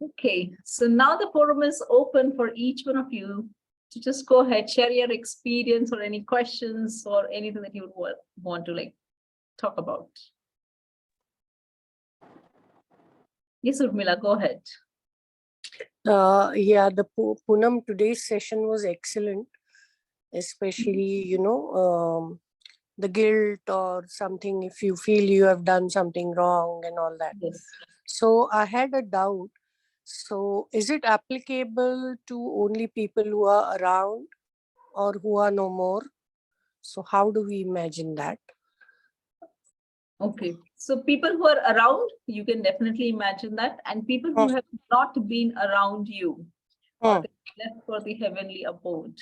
Okay, so now the forum is open for each one of you to just go ahead, share your experience or any questions or anything that you would want to like talk about. Yes, Urmila, go ahead. Yeah, the Poonam, today's session was excellent, especially, the guilt or something, if you feel you have done something wrong and all that. Yes. So I had a doubt. So is it applicable to only people who are around or who are no more? So how do we imagine that? Okay, so people who are around, you can definitely imagine that. And people who have not been around you or they left for the heavenly abode.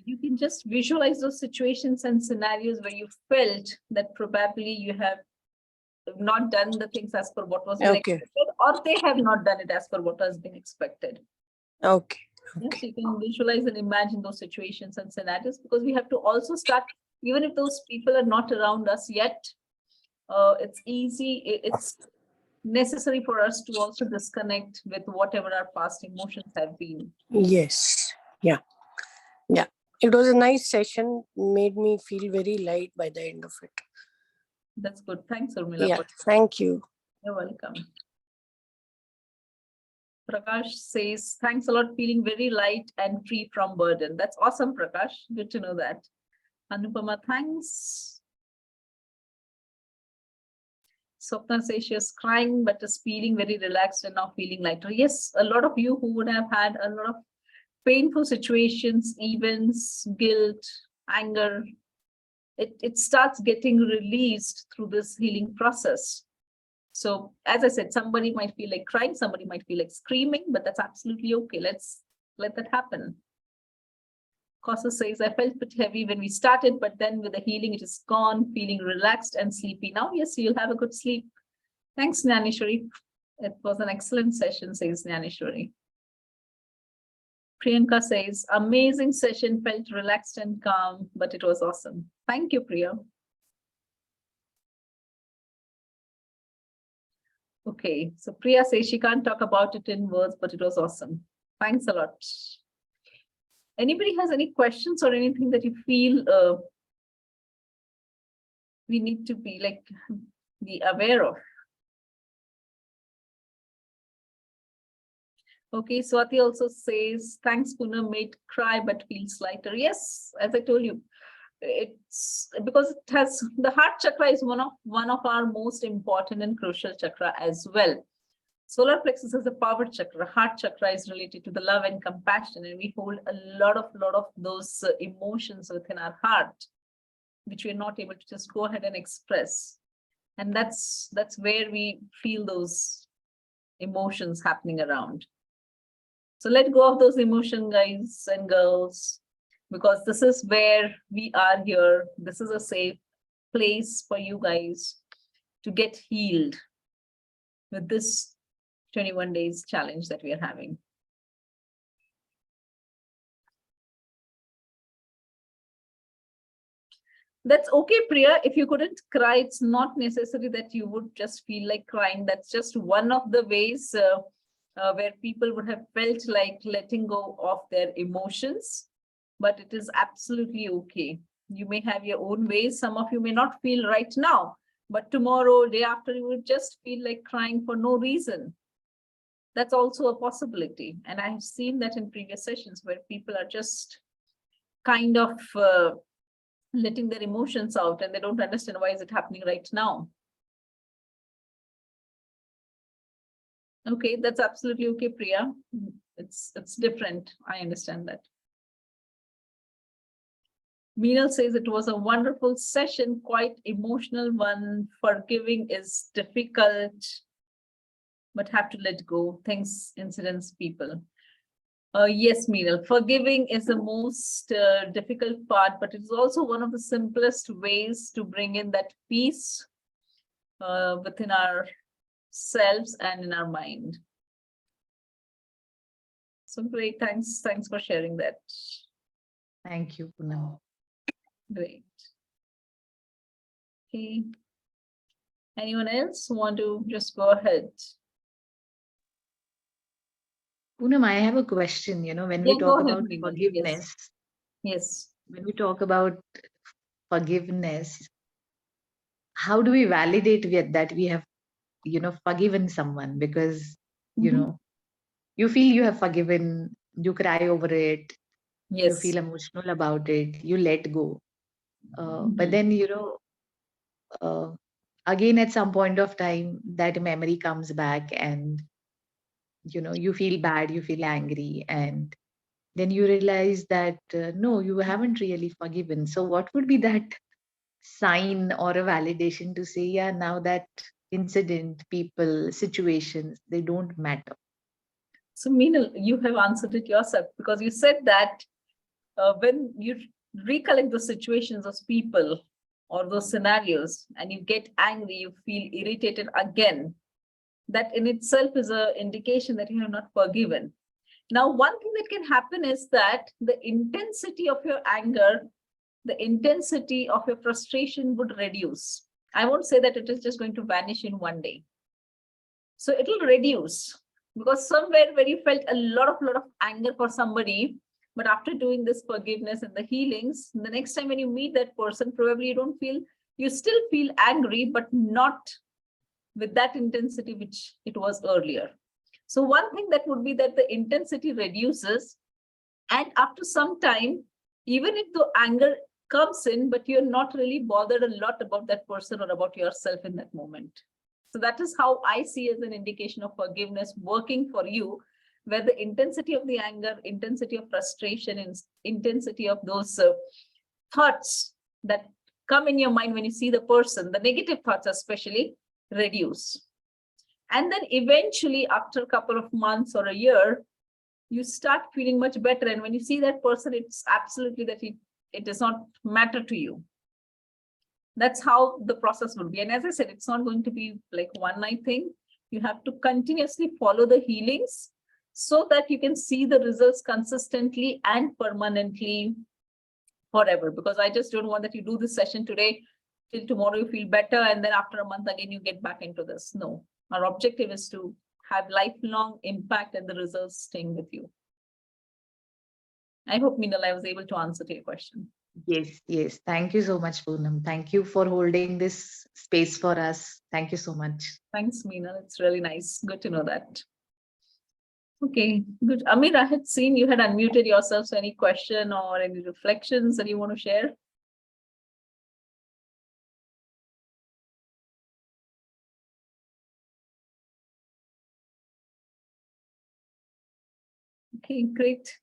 You can just visualize those situations and scenarios where you felt that probably you have not done the things as per what was expected, or they have not done it as per what has been expected. Okay. Yes, you can visualize and imagine those situations and scenarios, because we have to also start, even if those people are not around us yet, it's necessary for us to also disconnect with whatever our past emotions have been. Yes. Yeah. Yeah. It was a nice session, made me feel very light by the end of it. That's good. Thanks, Urmila. Yeah, thank you. You're welcome. Prakash says, thanks a lot, feeling very light and free from burden. That's awesome, Prakash. Good to know that. Anupama, thanks. Swapna says she was crying, but is feeling very relaxed and now feeling lighter. Yes, a lot of you who would have had a lot of painful situations, events, guilt, anger, it starts getting released through this healing process. So as I said, somebody might feel like crying, somebody might feel like screaming, but that's absolutely okay. Let's let that happen. Kosa says, I felt a bit heavy when we started, but then with the healing, it is gone, feeling relaxed and sleepy. Now, yes, you'll have a good sleep. Thanks, Nanishwari. It was an excellent session, says Nanishwari. Priyanka says, amazing session, felt relaxed and calm, but it was awesome. Thank you, Priya. Okay, so Priya says she can't talk about it in words, but it was awesome. Thanks a lot. Anybody has any questions or anything that you feel we need to be aware of? Okay, Swati also says, thanks, Poonam, made cry but feels lighter. Yes, as I told you, it's because it has, the heart chakra is one of our most important and crucial chakra as well. Solar plexus is a power chakra. Heart chakra is related to the love and compassion, and we hold a lot of those emotions within our heart, which we're not able to just go ahead and express. And that's where we feel those emotions happening around. So let go of those emotions, guys and girls, because this is where we are here. This is a safe place for you guys to get healed with this 21 days challenge that we are having. That's okay, Priya. If you couldn't cry, it's not necessary that you would just feel like crying. That's just one of the ways where people would have felt like letting go of their emotions, but it is absolutely okay. You may have your own ways. Some of you may not feel right now, but tomorrow, day after, you would just feel like crying for no reason. That's also a possibility. And I have seen that in previous sessions where people are just kind of letting their emotions out and they don't understand why is it happening right now. Okay, that's absolutely okay, Priya. It's different. I understand that. Meenal says it was a wonderful session, quite emotional one. Forgiving is difficult, but have to let go. Things, incidents, people. Yes, Meenal, forgiving is the most difficult part, but it's also one of the simplest ways to bring in that peace within ourselves and in our mind. So great, thanks for sharing that. Thank you, Poonam. Great. Okay. Anyone else want to just go ahead? Poonam, I have a question. When we Yeah, go talk ahead, about Meenal. Yes. forgiveness, Yes. when we talk about forgiveness, how do we validate that we have, forgiven someone? Because, you Mhm. know, you feel you have forgiven, you cry over it, you feel Yes. emotional about it, you let go. But Mhm. then, uh, again, at some point of time, that memory comes back and, you feel bad, you feel angry, and then you realize that, no, you haven't really forgiven. So, what would be that sign or a validation to say, yeah, now that incident, people, situations, they don't matter? So, Meenal, you have answered it yourself because you said that when you recollect the situations of people or those scenarios and you get angry, you feel irritated again, that in itself is an indication that you have not forgiven. Now, one thing that can happen is that the intensity of your anger, the intensity of your frustration would reduce. I won't say that it is just going to vanish in one day. So it will reduce because somewhere where you felt a lot of anger for somebody, but after doing this forgiveness and the healings, the next time when you meet that person, probably you still feel angry, but not with that intensity which it was earlier. So one thing that would be that the intensity reduces, and after some time, even if the anger comes in, but you're not really bothered a lot about that person or about yourself in that moment. So that is how I see as an indication of forgiveness working for you, where the intensity of the anger, intensity of frustration, and intensity of those thoughts that come in your mind when you see the person, the negative thoughts especially, reduce. And then eventually, after a couple of months or a year, you start feeling much better. And when you see that person, it's absolutely that it does not matter to you. That's how the process will be. And as I said, it's not going to be like one night thing. You have to continuously follow the healings so that you can see the results consistently and permanently forever. Because I just don't want that you do this session today till tomorrow you feel better and then after a month again you get back into this. No, our objective is to have lifelong impact and the results staying with you. I hope, Meenal, I was able to answer to your question. Yes, yes. Thank you so much, Poonam. Thank you for holding this space for us. Thank you so much. Thanks, Meenal. It's really nice. Good to know that. Okay, good. Amir, I had seen you had unmuted yourself. So any question or any reflections that you want to share? Okay, great.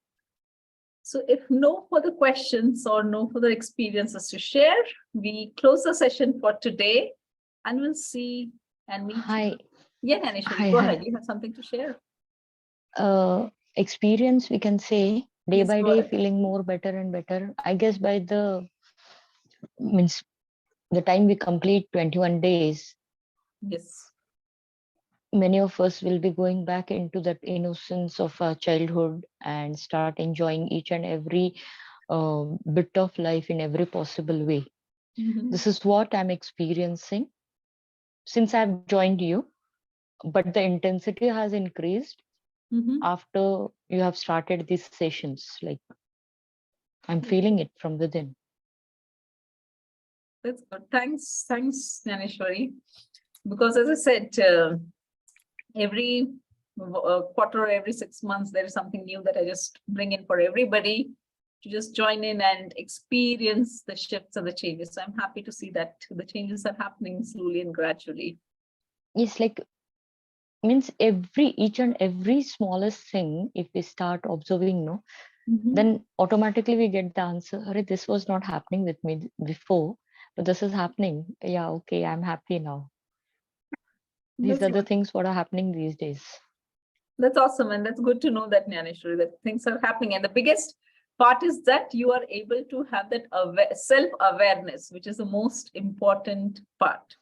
So if no further questions or no further experiences to share, we close the session for today and we'll see and meet. Hi. Yeah, Naneshwari, Hi, go hi. ahead. You have something to share. Experience, we can say, day Yes, by go day, ahead. feeling more better and better. I guess by the time we complete 21 days, Yes. many of us will be going back into that innocence of our childhood and start enjoying each and every bit of life in every possible way. Mhm. This is what I'm experiencing since I've joined you, but the intensity has increased Mhm. after you have started these sessions. Like, I'm Okay. feeling it from within. That's good. Thanks, Naneshwari. Because as I said, every quarter, every 6 months, there is something new that I just bring in for everybody to just join in and experience the shifts and the changes. So I'm happy to see that the changes are happening slowly and gradually. Yes, like means each and every smallest thing, if we start observing, no, Mhm. then automatically we get the answer. Arey, this was not happening with me before, but this is happening. Yeah, okay, I'm happy now. These That's are the good. things what are happening these days. That's awesome. And that's good to know that, Nyaneshwari, that things are happening. And the biggest part is that you are able to have that self-awareness, which is the most important part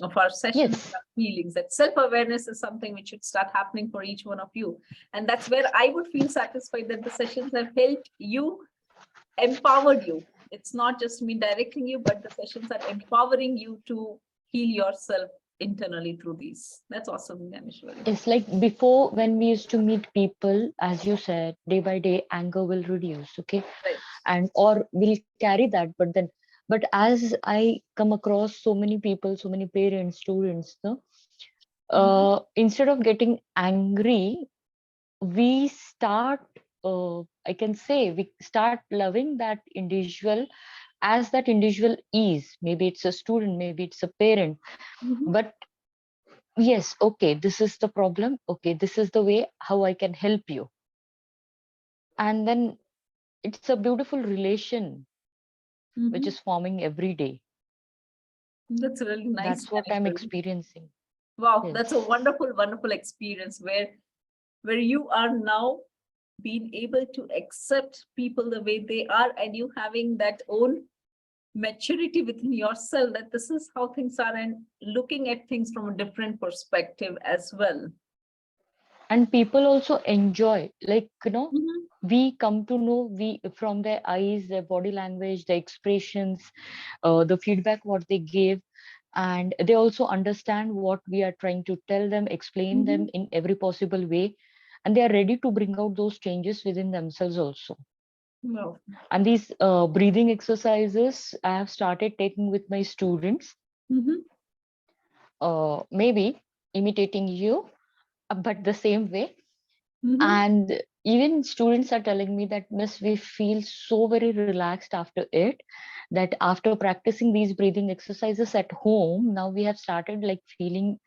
of our sessions, Yes. our feelings. That self-awareness is something which should start happening for each one of you. And that's where I would feel satisfied that the sessions have helped you, empowered you. It's not just me directing you, but the sessions are empowering you to heal yourself internally through these. That's awesome, Ganeshwari. It's like before, when we used to meet people, as you said, day by day, anger will reduce, okay? Right. And or we'll carry that, but as I come across so many people, so many parents, students, no, instead of getting angry, we start, I can say, we start loving that individual as that individual is. Maybe it's a student, maybe it's a parent, Mhm. but yes, okay, this is the problem, okay, this is the way how I can help you. And then it's a beautiful relation which Mhm. is forming every day. That's really nice, That's what I'm Ganeshwari. experiencing. Wow, that's a Yes. wonderful, wonderful experience where you are now being able to accept people the way they are, and you having that own maturity within yourself that this is how things are, and looking at things from a different perspective as well. And people also enjoy, like, Mhm. we come to know, we from their eyes, their body language, their expressions, the feedback what they give, and they also understand what we are trying to tell them, explain them Mhm. in every possible way, and they are ready to bring out those changes within themselves also. Wow. And these breathing exercises I have started taking with my students, Mhm. maybe imitating you, but the same way. Mhm. And even students are telling me that, Miss, we feel so very relaxed after it, that after practicing these breathing exercises at home, now we have started like feeling,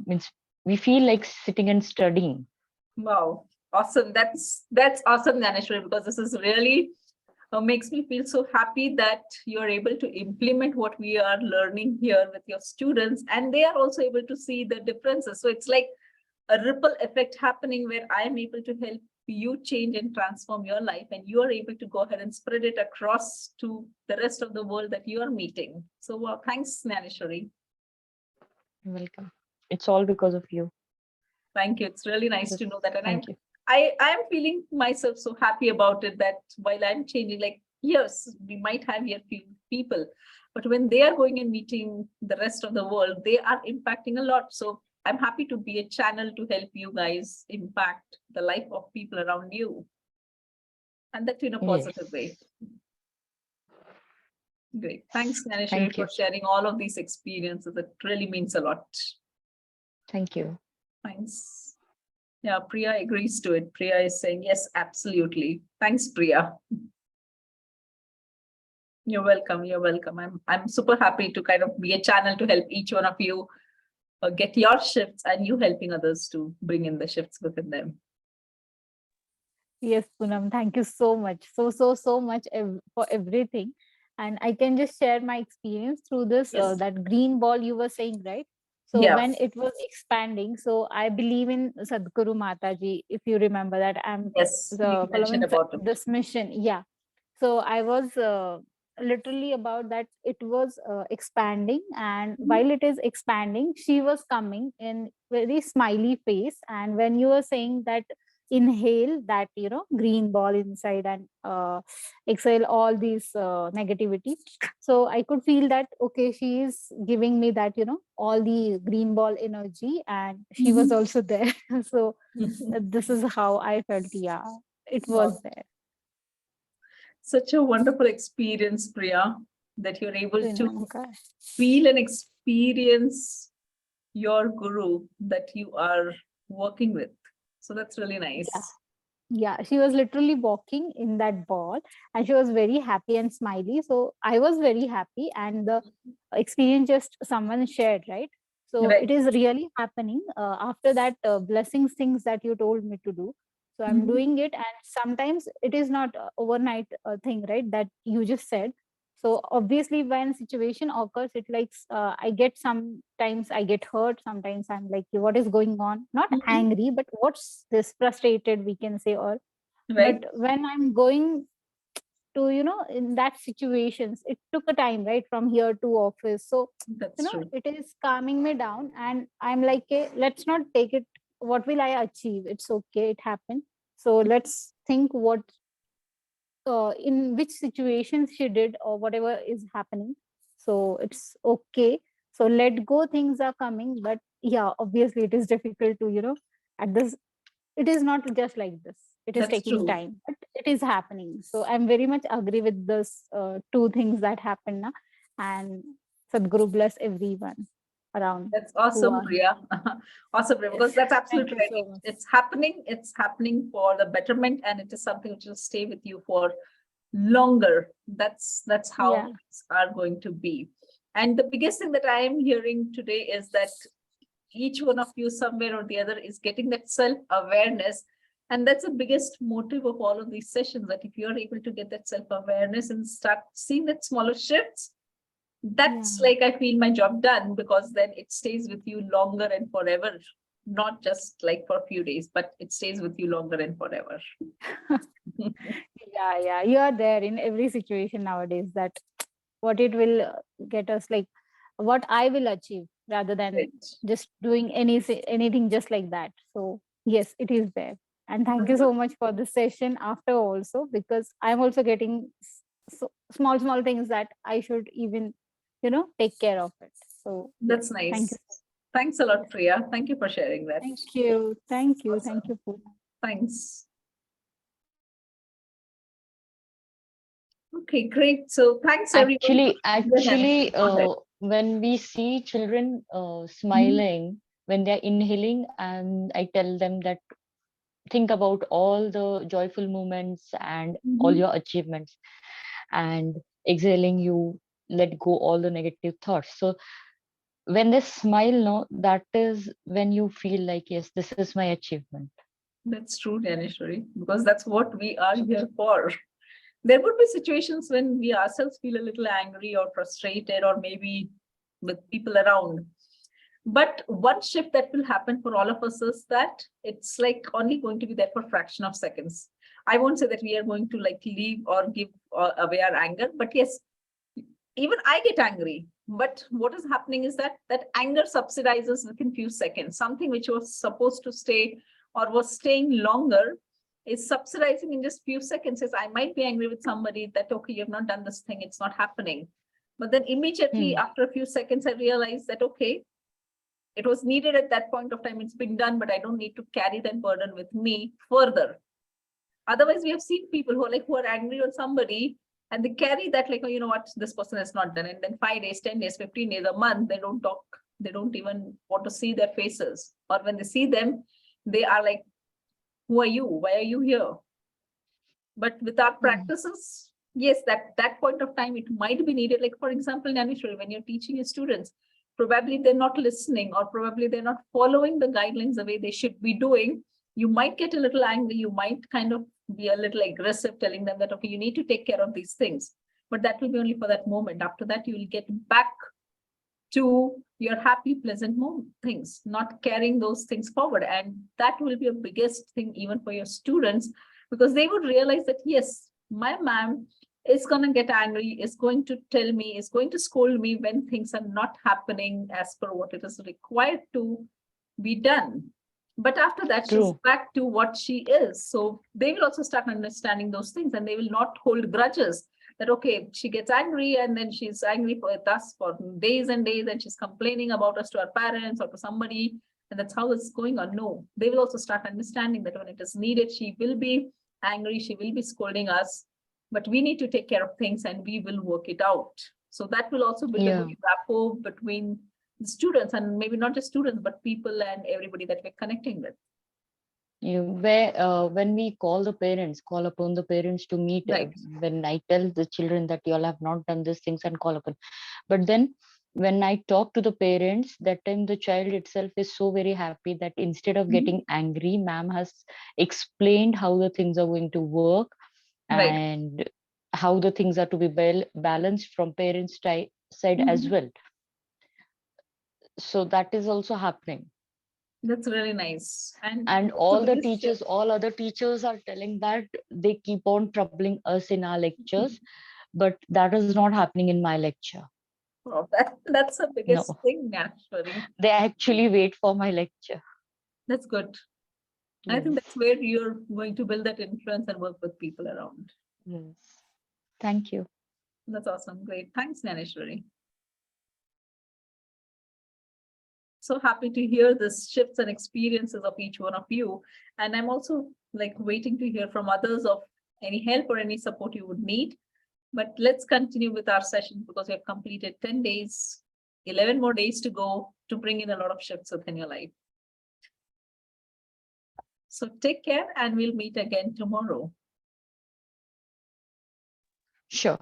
means we feel like sitting and studying. Wow. Awesome. That's awesome, Dhaneshwari, because this is really makes me feel so happy that you're able to implement what we are learning here with your students, and they are also able to see the differences. So it's like a ripple effect happening where I am able to help you change and transform your life, and you are able to go ahead and spread it across to the rest of the world that you are meeting. So thanks, Nanishwari. Welcome. It's all because of you. Thank you. It's really nice Just to know that. And thank you. I am feeling myself so happy about it that while I'm changing, like, yes, we might have here few people, but when they are going and meeting the rest of the world, they are impacting a lot. So I'm happy to be a channel to help you guys impact the life of people around you, and that in a positive Yes. way. Great. Thanks, Naneshwari, Thank for you. sharing all of these experiences. It really means a lot. Thank you. Thanks. Yeah, Priya agrees to it. Priya is saying, yes, absolutely. Thanks, Priya. You're welcome. You're welcome. I'm super happy to kind of be a channel to help each one of you get your shifts, and you helping others to bring in the shifts within them. Yes, Poonam, thank you so much. So much for everything. And I can just share my experience through this, Yes. that green ball you were saying, right? So Yeah. when it was expanding, so I believe in Sadhguru Mataji, if you remember that I'm Yes. You mentioned following about it. this mission. Yeah. So I was literally about that. It was expanding, and Mhm. while it is expanding, she was coming in very smiley face. And when you were saying that inhale that green ball inside and exhale all these negativity, so I could feel that okay, she is giving me that all the green ball energy, and she was Mhm. also there. So this is how I felt. Yeah, it was Wow. there. Such a wonderful experience, Priya, that you're able to Priyanka. feel and experience your guru that you are working with. So that's really Yeah. nice. Yeah, she was literally walking in that ball, and she was very happy and smiley. So I was very happy, and the experience just someone shared, right? So Right. it is really happening after that blessings things that you told me to do. So I'm Mhm. doing it, and sometimes it is not overnight thing, right? That you just said. So obviously, when situation occurs, it like I get sometimes I get hurt. Sometimes I'm like, what is going on? Not Mhm. angry, but what's this frustrated? We can say, or Right. but when I'm going to in that situations, it took a time, right, from here to office. So That's true. it is calming me down, and I'm like, okay, let's not take it, what will I achieve, it's okay, it happened. So let's think what in which situations she did or whatever is happening. So it's okay. So let go things are coming, but yeah, obviously it is difficult to, at this, it is not just like this. It is That's taking true. time, but it is happening. So I'm very much agree with this two things that happen now. And Sadhguru bless everyone around That's who awesome, are here. Priya. Awesome, Priya, Yes. because that's Thank absolutely you right. so much. It's happening. It's happening for the betterment, and it is something which will stay with you for longer. That's how Yeah. things are going to be. And the biggest thing that I am hearing today is that each one of you somewhere or the other is getting that self-awareness. And that's the biggest motive of all of these sessions, that if you're able to get that self-awareness and start seeing that smaller shifts, that's Yeah. like I feel my job done, because then it stays with you longer and forever, not just like for a few days, but it stays with you longer and forever. Yeah. You are there in every situation nowadays, that what it will get us, like what I will achieve, rather than Right. just doing anything just like that. So yes, it is there. And thank you so much for the session after also, because I'm also getting small things that I should even, take care of it. So That's yes, thank nice. you. Thanks a lot, Priya. Thank you for sharing that. Thank you. Thank you. Awesome. Thank you. Pooja. Thanks. Okay, great. So thanks everyone. Actually, Go ahead. when we see children Mhm. smiling when they're inhaling, and I tell them that think about all the joyful moments and all Mhm. your achievements, and exhaling, you let go all the negative thoughts. So when they smile, no, that is when you feel like, yes, this is my achievement. That's true, Dhaneshwari, because that's what we are here for. There would be situations when we ourselves feel a little angry or frustrated, or maybe with people around. But one shift that will happen for all of us is that it's like only going to be there for a fraction of seconds. I won't say that we are going to like leave or give away our anger, but yes, even I get angry. But what is happening is that that anger subsidizes within few seconds. Something which was supposed to stay or was staying longer is subsidizing in just few seconds. Says I might be angry with somebody that, okay, you have not done this thing, it's not happening. But then immediately Hmm. after a few seconds, I realized that, okay, it was needed at that point of time, it's been done, but I don't need to carry that burden with me further. Otherwise, we have seen people who are angry on somebody, and they carry that, like, oh, you know what, this person has not done. And then 5 days, 10 days, 15 days, a month, they don't talk. They don't even want to see their faces. Or when they see them, they are like, who are you? Why are you here? But with our practices, yes, that point of time, it might be needed. Like, for example, Nanishwari, when you're teaching your students, probably they're not listening, or probably they're not following the guidelines the way they should be doing. You might get a little angry. You might kind of be a little aggressive, telling them that, okay, you need to take care of these things. But that will be only for that moment. After that, you will get back to your happy, pleasant things, not carrying those things forward. And that will be a biggest thing even for your students, because they would realize that, yes, my ma'am is going to get angry, is going to tell me, is going to scold me when things are not happening as per what it is required to be done. But after that, she's True. back to what she is. So they will also start understanding those things, and they will not hold grudges that, okay, she gets angry and then she's angry with us for days and days, and she's complaining about us to our parents or to somebody, and that's how it's going on. No, they will also start understanding that when it is needed, she will be angry, she will be scolding us, but we need to take care of things and we will work it out. So that will also build a Yeah. good rapport between the students, and maybe not just students, but people and everybody that we're connecting with. When we call upon the parents to meet, Right. when I tell the children that you all have not done these things and call upon, but then when I talk to the parents, that time the child itself is so very happy that instead of Mhm. getting angry, ma'am has explained how the things are going to work, Right. and how the things are to be balanced from parents' side as Mhm. well. So that is also happening. That's really nice. And And that's the all the biggest teachers, shift. all other teachers are telling that they keep on troubling us in our lectures, but that is not happening in my lecture. Wow, that's the biggest No, thing, actually. they actually wait for my lecture. That's good. I think Yes, that's where you're going to build that influence and work with people around. yes. Thank you. That's awesome. Great. Thanks, Naneshwari. so happy to hear this shifts and experiences of each one of you. And I'm also like waiting to hear from others of any help or any support you would need. But let's continue with our session because we have completed 10 days, 11 more days to go to bring in a lot of shifts within your life. So take care and we'll meet again tomorrow. Sure.